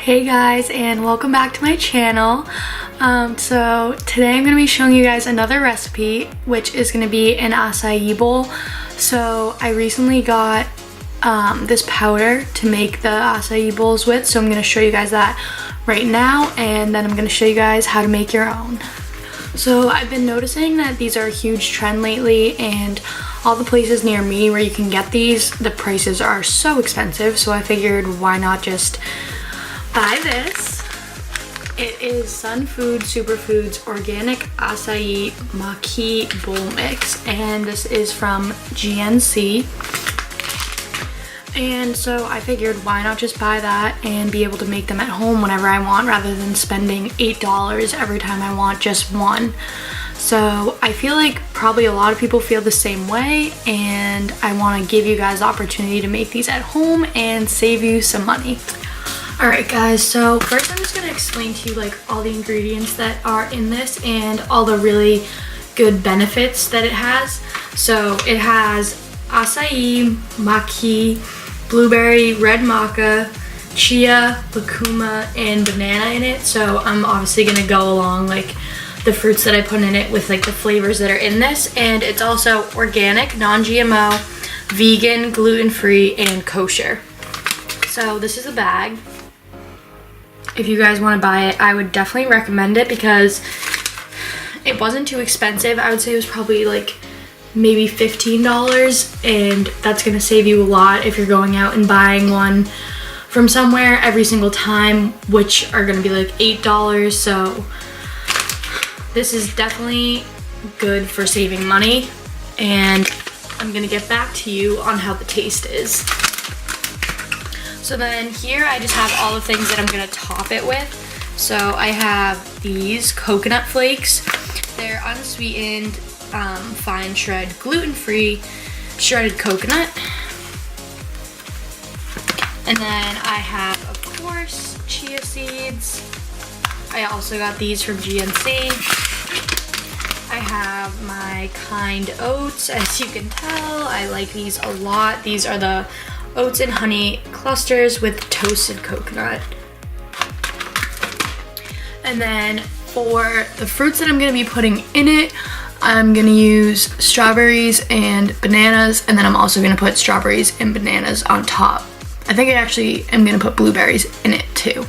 Hey guys, and welcome back to my channel. So today I'm going to be showing you guys another recipe, which is going to be an acai bowl. So I recently got this powder to make the acai bowls with, so I'm going to show you guys that right now, and then I'm going to show you guys how to make your own. So I've been noticing that these are a huge trend lately, and all the places near me where you can get these, the prices are so expensive, so I figured why not just buy this. It is Sun Food Superfoods Organic Acai Maki Bowl Mix, and this is from GNC. And so I figured why not just buy that and be able to make them at home whenever I want, rather than spending $8 every time I want just one. So I feel like probably a lot of people feel the same way, and I want to give you guys the opportunity to make these at home and save you some money. Alright guys, so first I'm just going to explain to you like all the ingredients that are in this and all the really good benefits that it has. So it has acai, maki, blueberry, red maca, chia, lucuma, and banana in it. So I'm obviously going to go along like the fruits that I put in it with like the flavors that are in this. And it's also organic, non-GMO, vegan, gluten-free, and kosher. So this is a bag. If you guys want to buy it, I would definitely recommend it because it wasn't too expensive. I would say it was probably like maybe $15, and that's going to save you a lot if you're going out and buying one from somewhere every single time, which are going to be like $8. So this is definitely good for saving money, and I'm going to get back to you on how the taste is. So then here I just have all the things that I'm gonna top it with. So I have these coconut flakes. They're unsweetened, fine shred, gluten-free shredded coconut. And then I have, of course, chia seeds. I also got these from GNC. I have my kind oats. As you can tell, I like these a lot. These are the oats and honey clusters with toasted coconut. And then for the fruits that I'm going to be putting in it, I'm going to use strawberries and bananas, and then I'm also going to put strawberries and bananas on top. I think I actually am going to put blueberries in it too.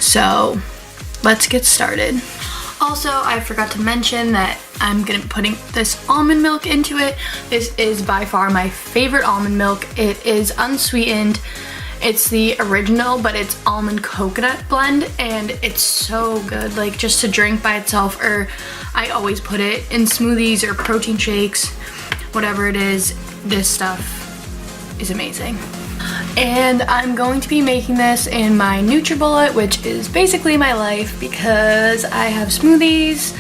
So let's get started. Also, I forgot to mention that I'm going to be putting this almond milk into it. This is by far my favorite almond milk. It is unsweetened. It's the original, but it's almond coconut blend, and it's so good, like just to drink by itself, or I always put it in smoothies or protein shakes, whatever it is. This stuff is amazing. And I'm going to be making this in my NutriBullet, which is basically my life because I have smoothies,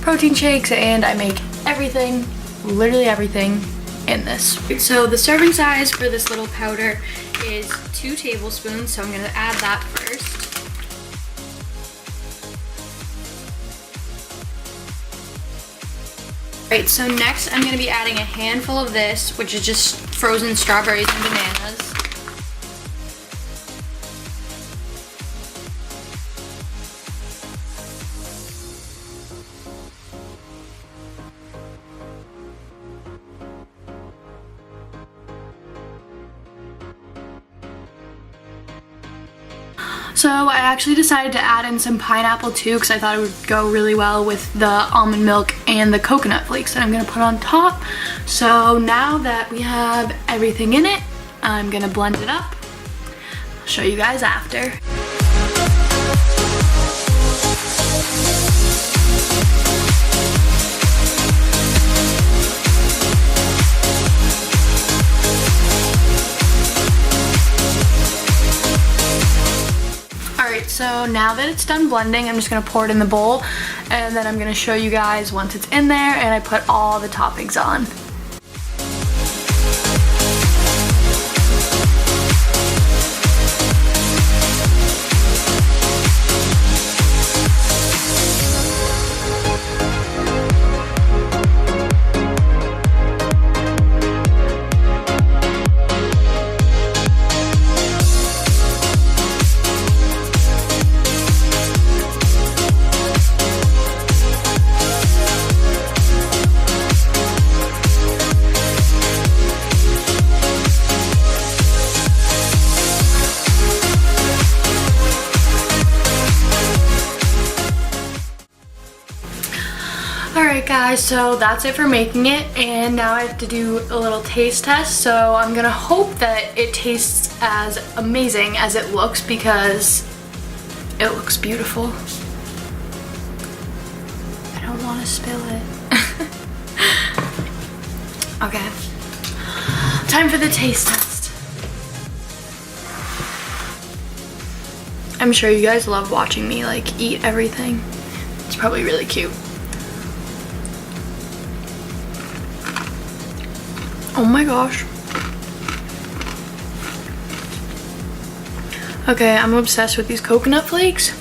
protein shakes, and I make everything, literally everything in this. So the serving size for this little powder is 2 tablespoons, so I'm going to add that first. Alright, so next I'm going to be adding a handful of this, which is just frozen strawberries and bananas. So I actually decided to add in some pineapple too, because I thought it would go really well with the almond milk and the coconut flakes that I'm going to put on top. So now that we have everything in it, I'm going to blend it up. I'll show you guys after. So now that it's done blending, I'm just going to pour it in the bowl, and then I'm going to show you guys once it's in there and I put all the toppings on. Alright guys, so that's it for making it, and now I have to do a little taste test. So I'm gonna hope that it tastes as amazing as it looks, because it looks beautiful. I don't want to spill it. Okay, time for the taste test. I'm sure you guys love watching me like eat everything. It's probably really cute. Oh my gosh. Okay, I'm obsessed with these coconut flakes.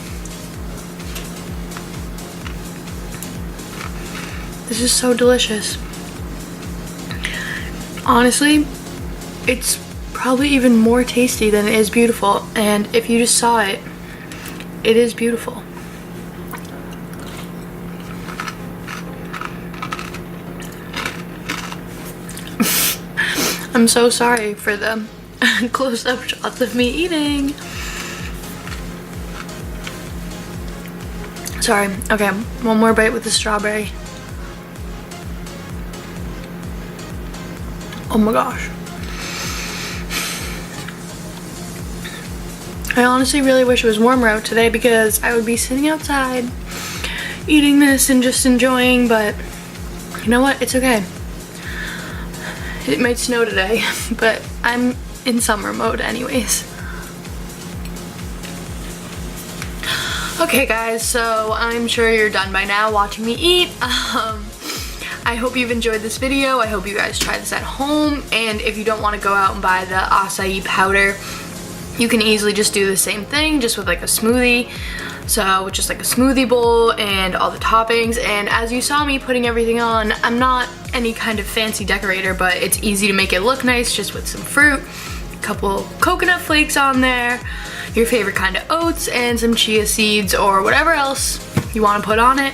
This is so delicious. Honestly, it's probably even more tasty than it is beautiful. And if you just saw it, it is beautiful. I'm so sorry for the close-up shots of me eating. Sorry. Okay, one more bite with the strawberry. Oh my gosh. I honestly really wish it was warmer out today, because I would be sitting outside eating this and just enjoying, but you know what? It's okay. It might snow today, but I'm in summer mode anyways. Okay guys, so I'm sure you're done by now watching me eat. I hope you've enjoyed this video. I hope you guys try this at home, and if you don't want to go out and buy the acai powder, you can easily just do the same thing, just with like a smoothie. So just like a smoothie bowl and all the toppings. And as you saw me putting everything on, I'm not any kind of fancy decorator, but it's easy to make it look nice just with some fruit, a couple coconut flakes on there, your favorite kind of oats, and some chia seeds or whatever else you want to put on it.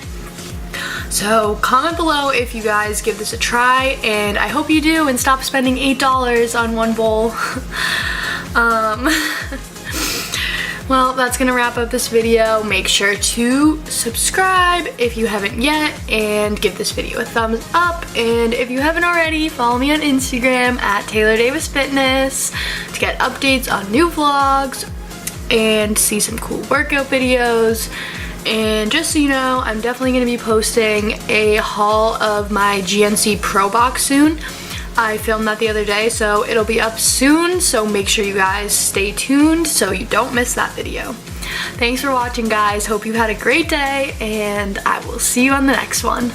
So comment below if you guys give this a try, and I hope you do and stop spending $8 on one bowl. Well, that's gonna wrap up this video. Make sure to subscribe if you haven't yet, and give this video a thumbs up. And if you haven't already, follow me on Instagram at Taylor Davis Fitness to get updates on new vlogs and see some cool workout videos. And just so you know, I'm definitely gonna be posting a haul of my GNC Pro Box soon. I filmed that the other day, so it'll be up soon, so make sure you guys stay tuned so you don't miss that video. Thanks for watching, guys. Hope you had a great day, and I will see you on the next one.